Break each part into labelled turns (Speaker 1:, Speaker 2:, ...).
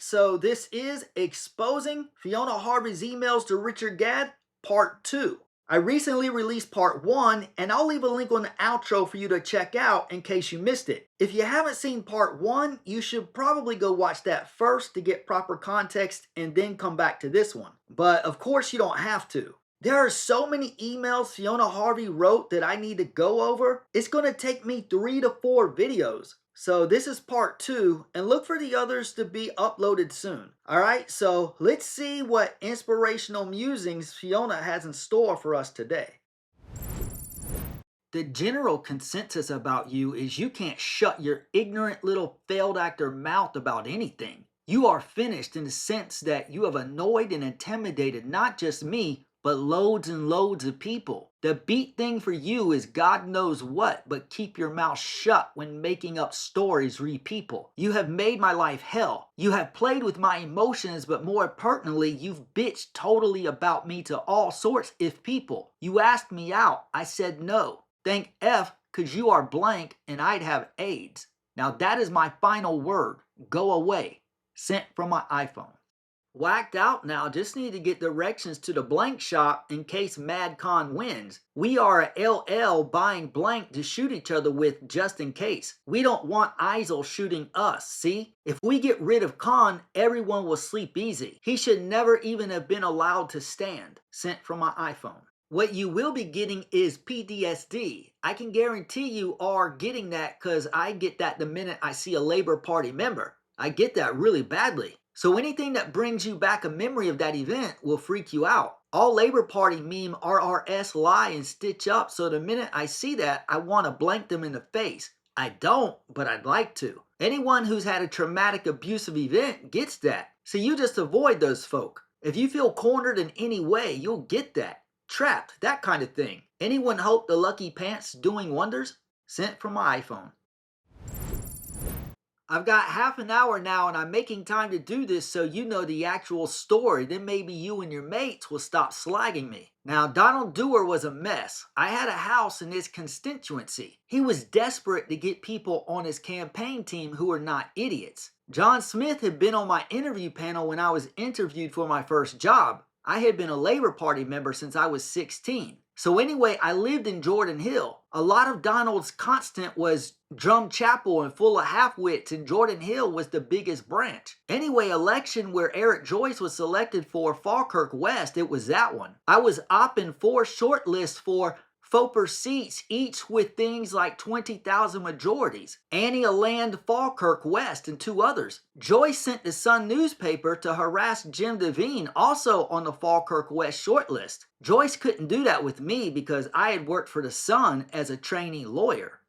Speaker 1: so this is Exposing Fiona Harvey's Emails to Richard Gadd, Part 2. I recently released Part 1, and I'll leave a link on the outro for you to check out in case you missed it. If you haven't seen Part 1, you should probably go watch that first to get proper context and then come back to this one. But of course you don't have to. There are so many emails Fiona Harvey wrote that I need to go over. It's going to take me 3 to 4 videos. So this is part 2, and look for the others to be uploaded soon. Alright, so let's see what inspirational musings Fiona has in store for us today. The general consensus about you is you can't shut your ignorant little failed actor mouth about anything. You are finished in the sense that you have annoyed and intimidated not just me, but loads and loads of people. The beat thing for you is God knows what, but keep your mouth shut when making up stories re people. You have made my life hell. You have played with my emotions, but more pertinently, you've bitched totally about me to all sorts of people. You asked me out. I said no. Thank F, cause you are blank and I'd have AIDS. Now that is my final word. Go away. Sent from my iPhone. Whacked out now, just need to get directions to the blank shop in case MadCon wins. We are a LL buying blank to shoot each other with just in case. We don't want ISIL shooting us, see? If we get rid of Khan, everyone will sleep easy. He should never even have been allowed to stand. Sent from my iPhone. What you will be getting is PTSD. I can guarantee you are getting that because I get that the minute I see a Labor Party member. I get that really badly. So anything that brings you back a memory of that event will freak you out. All Labor Party meme RRS lie and stitch up, so the minute I see that, I want to blank them in the face. I don't, but I'd like to. Anyone who's had a traumatic abusive event gets that. So you just avoid those folk. If you feel cornered in any way, you'll get that. Trapped, that kind of thing. Anyone hope the lucky pants doing wonders? Sent from my iPhone. I've got half an hour now and I'm making time to do this so you know the actual story. Then maybe you and your mates will stop slagging me. Now, Donald Dewar was a mess. I had a house in his constituency. He was desperate to get people on his campaign team who were not idiots. John Smith had been on my interview panel when I was interviewed for my first job. I had been a Labor Party member since I was 16. So anyway, I lived in Jordan Hill. A lot of Donald's content was Drum Chapel and full of half-wits, and Jordan Hill was the biggest branch. Anyway, election where Eric Joyce was selected for Falkirk West, it was that one. I was opping 4 shortlists for Foper seats, each with things like 20,000 majorities. Annie Land Falkirk West and 2 others. Joyce sent the Sun newspaper to harass Jim Devine, also on the Falkirk West shortlist. Joyce couldn't do that with me because I had worked for the Sun as a trainee lawyer.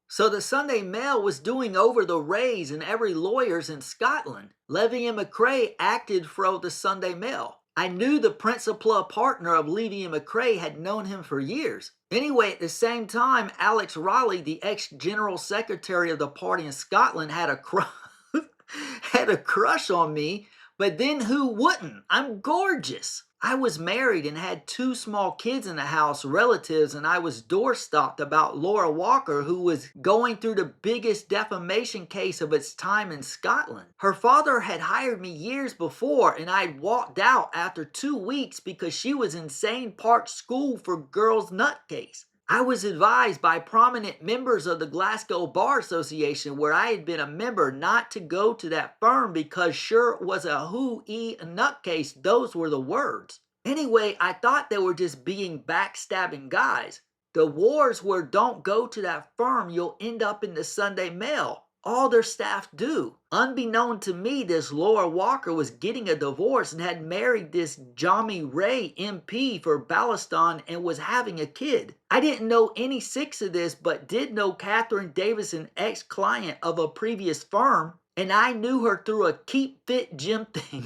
Speaker 1: So the Sunday Mail was doing over the raise in every lawyers in Scotland. Levy and McRae acted for the Sunday Mail. I knew the principal partner of Levy and McRae had known him for years. Anyway, at the same time, Alex Raleigh, the ex-general secretary of the party in Scotland, had a crush on me, but then who wouldn't? I'm gorgeous. I was married and had 2 small kids in the house, relatives, and I was doorstopped about Laura Walker, who was going through the biggest defamation case of its time in Scotland. Her father had hired me years before, and I'd walked out after 2 weeks because she was in Sane Park School for Girls Nutcase. I was advised by prominent members of the Glasgow Bar Association, where I had been a member, not to go to that firm because sure was a hoo-ee nutcase, those were the words. Anyway, I thought they were just being backstabbing guys. The wars were don't go to that firm, you'll end up in the Sunday Mail. All their staff do. Unbeknown to me, this Laura Walker was getting a divorce and had married this Jami Ray MP for Ballaston and was having a kid. I didn't know any 6 of this, but did know Catherine Davis, an ex-client of a previous firm, and I knew her through a Keep Fit gym thing.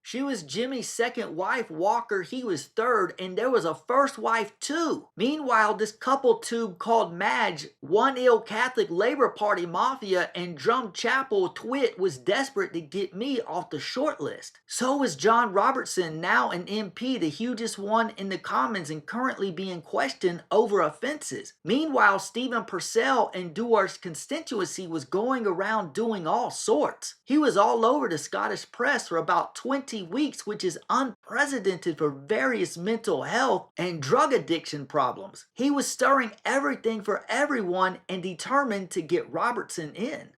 Speaker 1: She was Jimmy's second wife, Walker. He was third, and there was a first wife too. Meanwhile, this couple tube called Madge, one ill Catholic Labor Party mafia, and Drum Chapel twit was desperate to get me off the short list. So was John Robertson, now an MP, the hugest one in the Commons and currently being questioned over offenses. Meanwhile, Stephen Purcell in Duar's constituency was going around doing all sorts. He was all over the Scottish press for about 20 weeks, which is unprecedented for various mental health and drug addiction problems. He was stirring everything for everyone and determined to get Robertson in.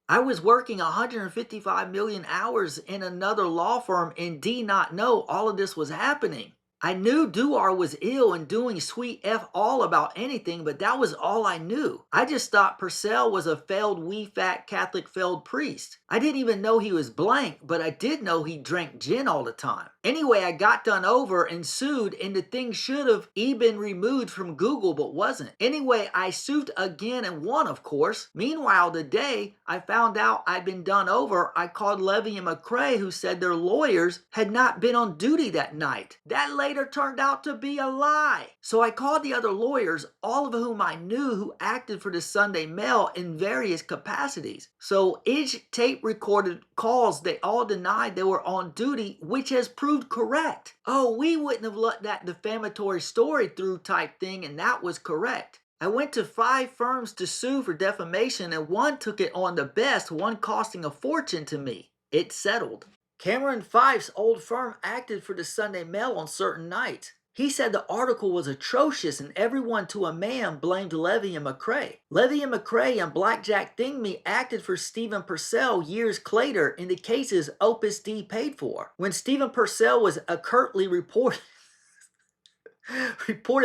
Speaker 1: I was working 155 million hours in another law firm and did not know all of this was happening. I knew Duar was ill and doing sweet F all about anything, but that was all I knew. I just thought Purcell was a failed wee fat Catholic failed priest. I didn't even know he was blank, but I did know he drank gin all the time. Anyway, I got done over and sued, and the thing should have been removed from Google, but wasn't. Anyway, I sued again and won, of course. Meanwhile, the day I found out I'd been done over, I called Levy and McCrae, who said their lawyers had not been on duty that night. That later turned out to be a lie. So I called the other lawyers, all of whom I knew who acted for the Sunday Mail in various capacities. So each tape recorded calls, they all denied they were on duty, which has proved correct. Oh, we wouldn't have let that defamatory story through type thing, and that was correct. I went to 5 firms to sue for defamation, and one took it on the best, one costing a fortune to me. It settled. Cameron Fife's old firm acted for the Sunday Mail on certain nights. He said the article was atrocious and everyone to a man blamed Levy and McCrae. Levy and McCrae and Blackjack Thingme acted for Stephen Purcell years later in the cases Opus D paid for. When Stephen Purcell was curtly reported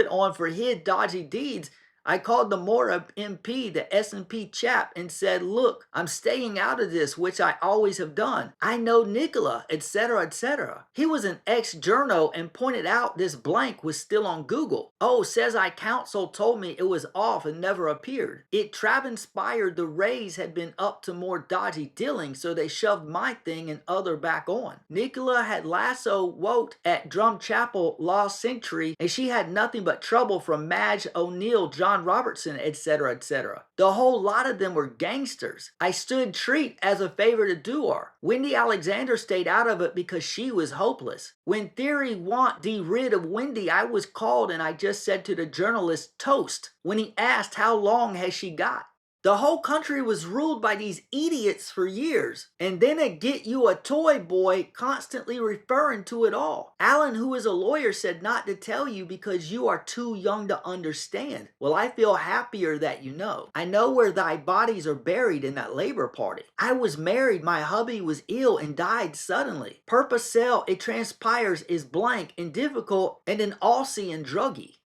Speaker 1: on for his dodgy deeds, I called the Mora MP, the S&P chap, and said, look, I'm staying out of this, which I always have done. I know Nicola, etc., etc. He was an ex-journo and pointed out this blank was still on Google. Oh, says I counsel told me it was off and never appeared. It transpired the Rays had been up to more dodgy dealing, so they shoved my thing and other back on. Nicola had lasso wote at Drum Chapel Law Century, and she had nothing but trouble from Madge O'Neill, John Robertson, etc., etc. The whole lot of them were gangsters. I stood treat as a favor to Duar. Wendy Alexander stayed out of it because she was hopeless. When Theory want de rid of Wendy, I was called and I just said to the journalist, toast, when he asked how long has she got. The whole country was ruled by these idiots for years, and then it get you a toy boy constantly referring to it all. Alan, who is a lawyer, said not to tell you because you are too young to understand. Well, I feel happier that you know. I know where thy bodies are buried in that Labor Party. I was married, my hubby was ill and died suddenly. Purposell, it transpires, is blank and difficult and an Aussie and druggy.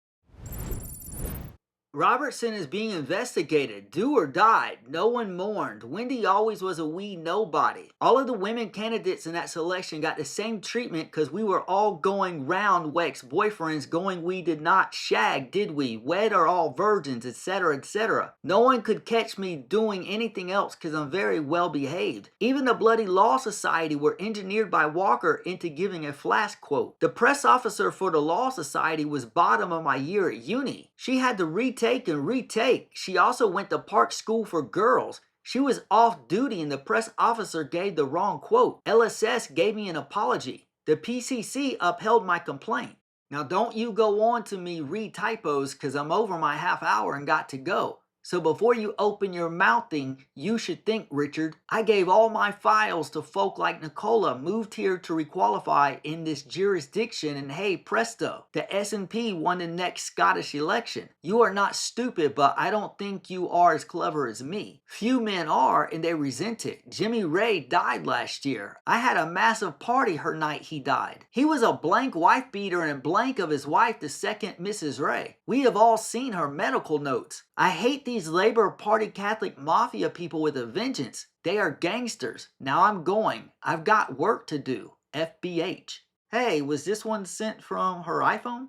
Speaker 1: Robertson is being investigated. Duar died. No one mourned. Wendy always was a wee nobody. All of the women candidates in that selection got the same treatment because we were all going round ex-boyfriends going we did not shag, did we? Wed are all virgins, etc., etc. No one could catch me doing anything else because I'm very well behaved. Even the Bloody Law Society were engineered by Walker into giving a flash quote. The press officer for the Law Society was bottom of my year at uni. She had to retake and retake. She also went to Park School for Girls. She was off duty and the press officer gave the wrong quote. LSS gave me an apology. The PCC upheld my complaint. Now don't you go on to me read typos because I'm over my half hour and got to go. So before you open your mouthing, you should think, Richard, I gave all my files to folk like Nicola, moved here to requalify in this jurisdiction, and hey, presto, the S&P won the next Scottish election. You are not stupid, but I don't think you are as clever as me. Few men are, and they resent it. Jimmy Ray died last year. I had a massive party her night he died. He was a blank wife beater and blank of his wife, the second Mrs. Ray. We have all seen her medical notes. I hate these Labor Party Catholic Mafia people with a vengeance. They are gangsters. Now I'm going. I've got work to do. FBH. Hey, was this one sent from her iPhone?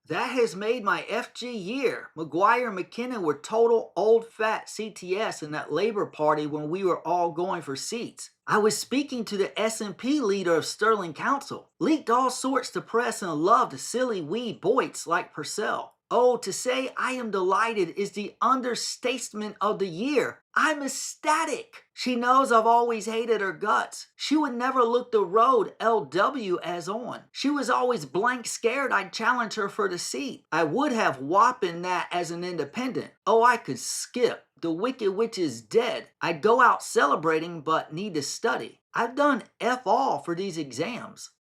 Speaker 1: That has made my FG year. McGuire and McKinnon were total old fat CTS in that Labor Party when we were all going for seats. I was speaking to the S&P leader of Sterling Council. Leaked all sorts to press and loved silly wee boits like Purcell. Oh, to say I am delighted is the understatement of the year. I'm ecstatic. She knows I've always hated her guts. She would never look the road LW as on. She was always blank scared I'd challenge her for the seat. I would have whopping that as an independent. Oh, I could skip. The Wicked Witch is dead. I'd go out celebrating but need to study. I've done F all for these exams.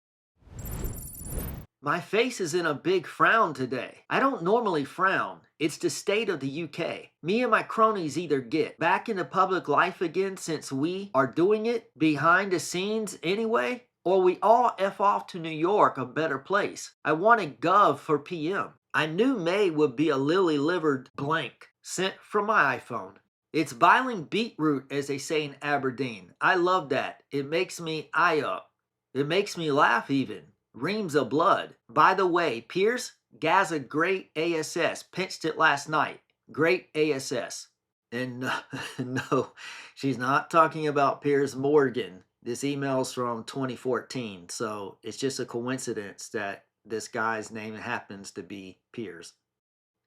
Speaker 1: My face is in a big frown today. I don't normally frown. It's the state of the UK. Me and my cronies either get back into public life again since we are doing it behind the scenes anyway, or we all F off to New York, a better place. I wanted Gov for PM. I knew May would be a lily-livered blank sent from my iPhone. It's biling beetroot, as they say in Aberdeen. I love that. It makes me eye up. It makes me laugh even. Reams of blood. By the way, Pierce, Gaza great ASS. Pinched it last night. Great ASS. And no, she's not talking about Piers Morgan. This email's from 2014, so it's just a coincidence that this guy's name happens to be Piers.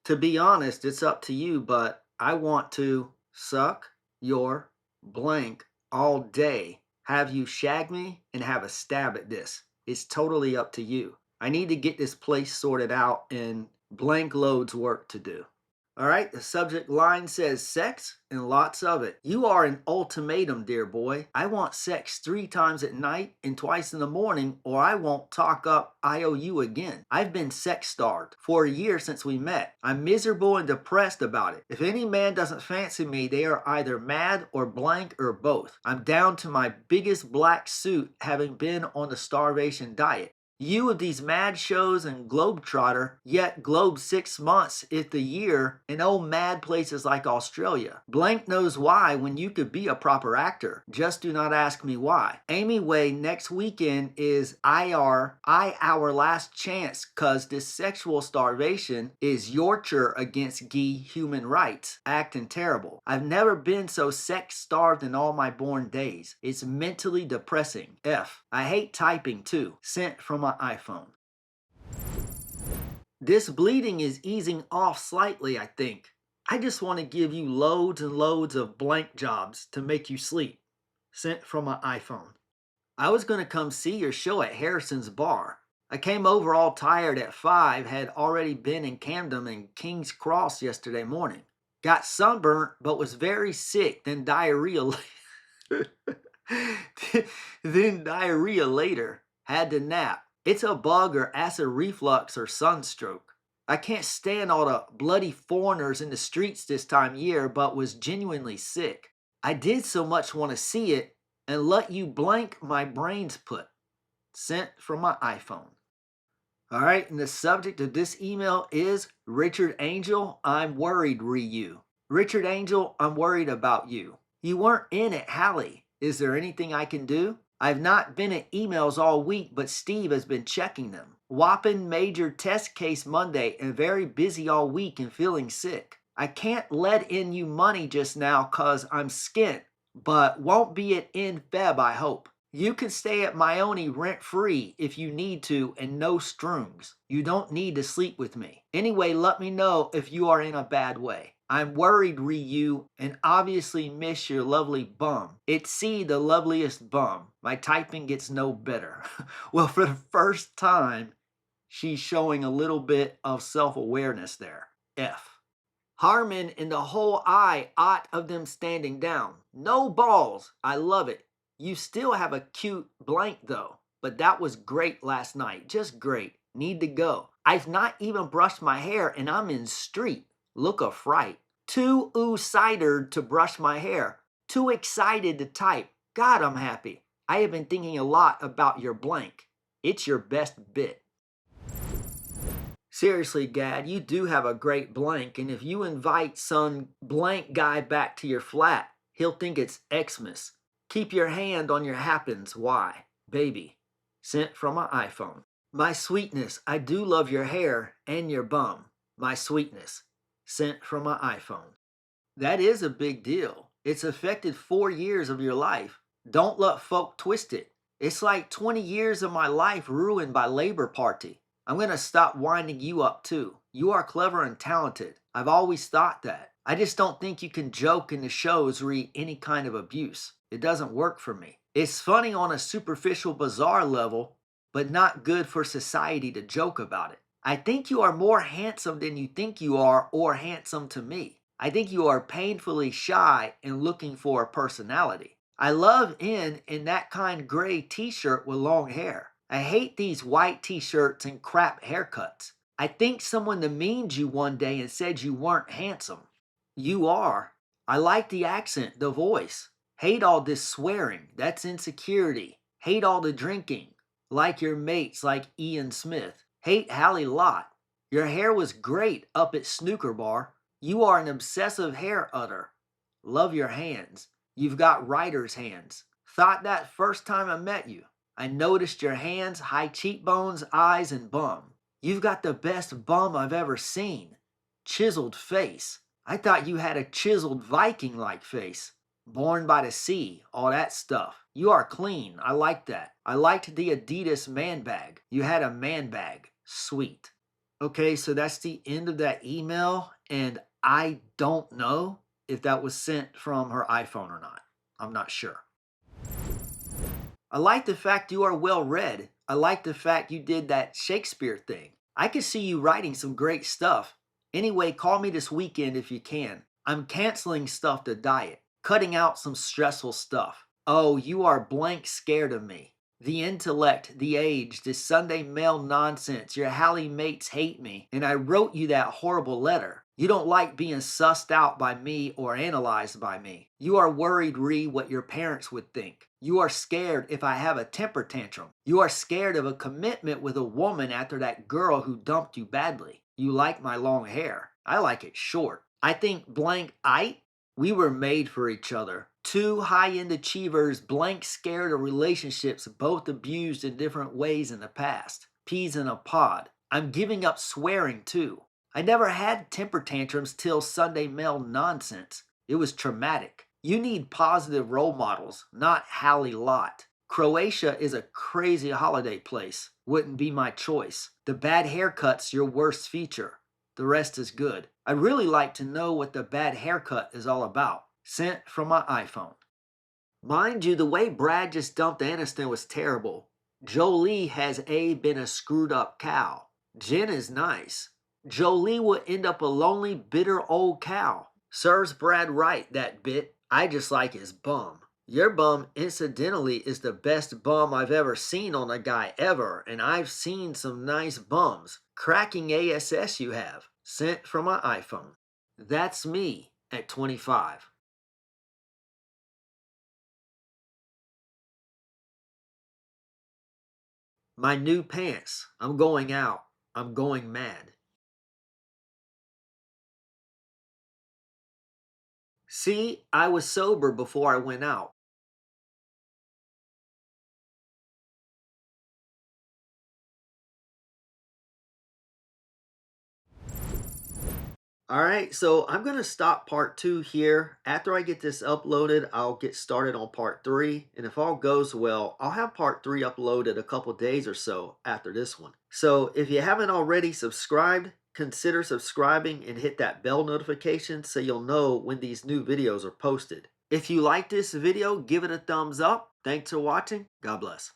Speaker 1: To be honest, it's up to you, but I want to suck your blank all day. Have you shag me and have a stab at this. It's totally up to you. I need to get this place sorted out and blank loads work to do. All right, the subject line says sex and lots of it. You are an ultimatum, dear boy. I want sex 3 times at night and twice in the morning, or I won't talk up IOU again. I've been sex starved for a year since we met. I'm miserable and depressed about it. If any man doesn't fancy me, they are either mad or blank or both. I'm down to my biggest black suit having been on the starvation diet. You of these mad shows and Globetrotter, yet globe 6 months if the year in old mad places like Australia. Blank knows why when you could be a proper actor. Just do not ask me why. Amy Way next weekend is our last chance cause this sexual starvation is yorcher against gay human rights. Acting terrible. I've never been so sex starved in all my born days. It's mentally depressing. F. I hate typing too. Sent from my iPhone. This bleeding is easing off slightly, I think. I just want to give you loads and loads of blank jobs to make you sleep. Sent from my iPhone. I was going to come see your show at Harrison's Bar. I came over all tired at 5, had already been in Camden and King's Cross yesterday morning. Got sunburnt, but was very sick, then diarrhea then diarrhea later. Had to nap. It's a bug or acid reflux or sunstroke. I can't stand all the bloody foreigners in the streets this time of year, but was genuinely sick. I did so much want to see it and let you blank my brains put. Sent from my iPhone. All right, and the subject of this email is Richard Angel, I'm worried, Ryu. Richard Angel, I'm worried about you. You weren't in at Hallie. Is there anything I can do? I've not been at emails all week, but Steve has been checking them. Whopping major test case Monday and very busy all week and feeling sick. I can't let in you money just now cause I'm skint, but won't be it in Feb, I hope. You can stay at Maione rent-free if you need to and no strings. You don't need to sleep with me. Anyway, let me know if you are in a bad way. I'm worried, Ryu, and obviously miss your lovely bum. It's C, the loveliest bum. My typing gets no better. Well, for the first time, she's showing a little bit of self-awareness there. F. Harmon and the whole ought of them standing down. No balls. I love it. You still have a cute blank though, but that was great last night. Just great. Need to go. I've not even brushed my hair and I'm in street. Look a fright. Too cidered to brush my hair. Too excited to type. God, I'm happy. I have been thinking a lot about your blank. It's your best bit. Seriously, Gadd, you do have a great blank, and if you invite some blank guy back to your flat, he'll think it's Xmas. Keep your hand on your happens. Why? Baby. Sent from my iPhone. My sweetness, I do love your hair and your bum. My sweetness. Sent from my iPhone. That is a big deal. It's affected 4 years of your life. Don't let folk twist it. It's like 20 years of my life ruined by Labor Party. I'm going to stop winding you up too. You are clever and talented. I've always thought that. I just don't think you can joke in the shows re any kind of abuse. It doesn't work for me. It's funny on a superficial, bizarre level, but not good for society to joke about it. I think you are more handsome than you think you are, or handsome to me. I think you are painfully shy and looking for a personality. I love in that kind gray t-shirt with long hair. I hate these white t-shirts and crap haircuts. I think someone demeaned you one day and said you weren't handsome. You are. I like the accent, the voice. Hate all this swearing. That's insecurity. Hate all the drinking. Like your mates like Ian Smith. Hate Hallie Lott. Your hair was great up at Snooker Bar. You are an obsessive hair utter. Love your hands. You've got writer's hands. Thought that first time I met you. I noticed your hands, high cheekbones, eyes, and bum. You've got the best bum I've ever seen. Chiseled face. I thought you had a chiseled Viking-like face. Born by the sea, all that stuff. You are clean. I like that. I liked the Adidas man bag. You had a man bag. Sweet. Okay, so that's the end of that email, and I don't know if that was sent from her iPhone or not. I'm not sure. I like the fact you are well read. I like the fact you did that Shakespeare thing. I can see you writing some great stuff. Anyway, call me this weekend if you can. I'm canceling stuff to diet, cutting out some stressful stuff. Oh, you are blank scared of me. The intellect, the age, this Sunday mail nonsense, your Hallie mates hate me, and I wrote you that horrible letter. You don't like being sussed out by me or analyzed by me. You are worried, what your parents would think. You are scared if I have a temper tantrum. You are scared of a commitment with a woman after that girl who dumped you badly. You like my long hair. I like it short. I think we were made for each other. Two high-end achievers, blank scared of relationships, both abused in different ways in the past. Peas in a pod. I'm giving up swearing too. I never had temper tantrums till Sunday mail nonsense. It was traumatic. You need positive role models, not Hallie Lott. Croatia is a crazy holiday place. Wouldn't be my choice. The bad haircut's your worst feature. The rest is good. I'd really like to know what the bad haircut is all about. Sent from my iPhone. Mind you, the way Brad just dumped Aniston was terrible. Jolie has been a screwed up cow. Jen is nice. Jolie will end up a lonely, bitter old cow. Serves Brad right, that bit. I just like his bum. Your bum, incidentally, is the best bum I've ever seen on a guy ever, and I've seen some nice bums. Cracking ASS you have. Sent from my iPhone. That's me at 25. My new pants. I'm going out. I'm going mad. See, I was sober before I went out. All right, so I'm going to stop part 2 here. After I get this uploaded, I'll get started on part 3. And if all goes well, I'll have part 3 uploaded a couple days or so after this one. So if you haven't already subscribed, consider subscribing and hit that bell notification so you'll know when these new videos are posted. If you like this video, give it a thumbs up. Thanks for watching. God bless.